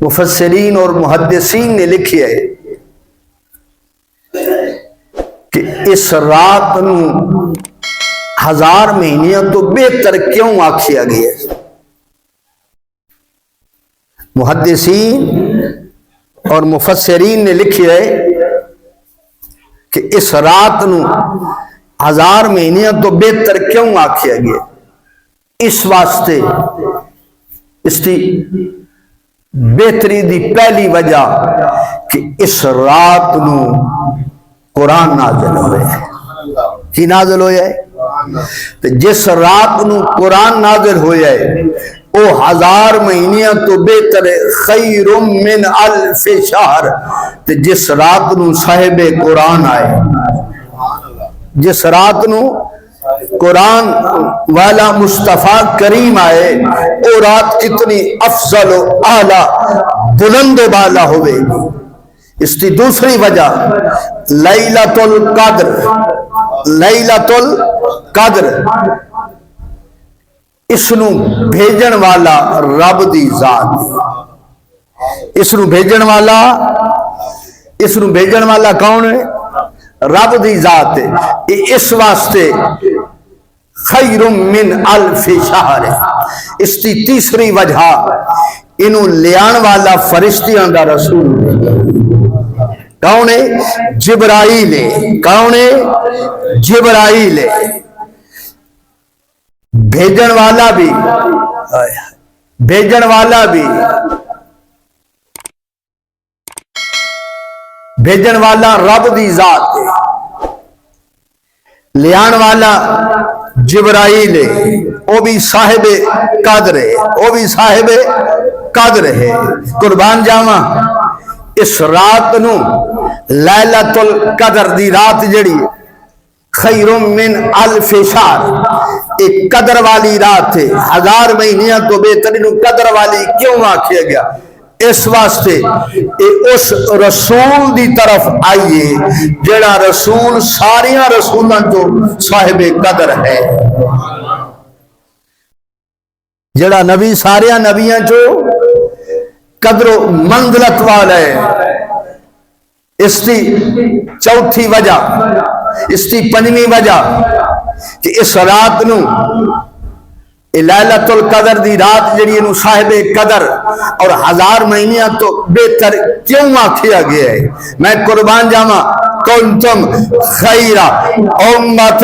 مفسرین اور محدثین نے لکھی ہے کہ اس رات نو 1000 مہینیاں تو بہتر کیوں آکھیا گیا ہے؟ محدثین اور مفسرین نے لکھی ہے کہ اس رات نو 1000 مہینیاں تو بہتر کیوں آکھیا گیا؟ اس واسطے اس کی بہتری دی پہلی وجہ کہ اس رات نو قرآن نازل ہوئے ہے۔ کی نازل ہوئے ہے؟ جس رات نو قرآن نازل ہوئے ہے او 1000 مہینیاں تو بہتر خیر من الف شہر۔ جس رات نو صاحب قرآن آئے، جس رات نو قرآن والا مصطفیٰ کریم آئے، او رات کتنی افضل و اعلیٰ بلند و بالا ہوئے گی۔ اس کی دوسری وجہ لیلۃ القدر، لیلۃ القدر اس نو بھیجن والا رب دی ذات، اس نو بھیجن والا، اس نو بھیجن والا کون ہے؟ رب دی ذات ہے۔ اس واسطے خیر من الف شہر۔ اس کی تیسری وجہ انہوں لیان والا فرشتیاں دا رسول ہے۔ کون ہے؟ جبرائیل ہے۔ کون ہے؟ جبرائیل ہے۔ بھیجن والا بھی، بھیجن والا بھی، بھیجن والا رب دی ذات ہے، لیان والا جبرائیل ہے، وہ بھی صاحب قدر ہے، وہ بھی صاحب قدر ہے۔ قربان جاواں اس رات نو لیلۃ القدر دی رات جڑی خیر من الف شہر، ایک قدر والی رات ہے۔ 1000 مہینیاں تو بہترین قدر والی کیوں آکھیا گیا؟ اس واسطے اس رسول دی طرف آئیے جڑا رسول ساریاں رسولاں تو صاحب قدر ہے، جڑا نبی ساریاں نبیاں جو قدر و منزلت والا ہے۔ اس کی چوتھی وجہ، اس کی پنجویں وجہ کہ اس رات نو لیلۃ القدر دی رات جڑی نو صاحب قدر اور 1000 مہینیاں تو بہتر کیوں آکھیا گیا ہے؟ میں قربان جاواں کنتم خیر امۃ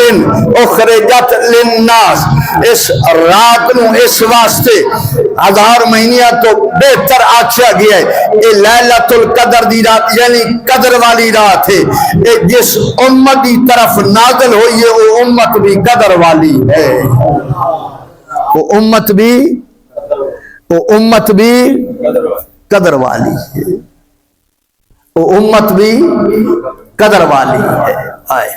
اخرجت للناس، اس رات نو اس واسطے 1000 مہینیاں تو بہتر آکھیا گیا ہے۔ یہ لیلۃ القدر دی رات یعنی قدر والی رات ہے۔ جس امت دی طرف نازل ہوئی ہے وہ امت بھی قدر والی ہے، وہ امت بھی، وہ امت بھی قدر والی ہے، وہ امت بھی قدر والی ہے۔ آئے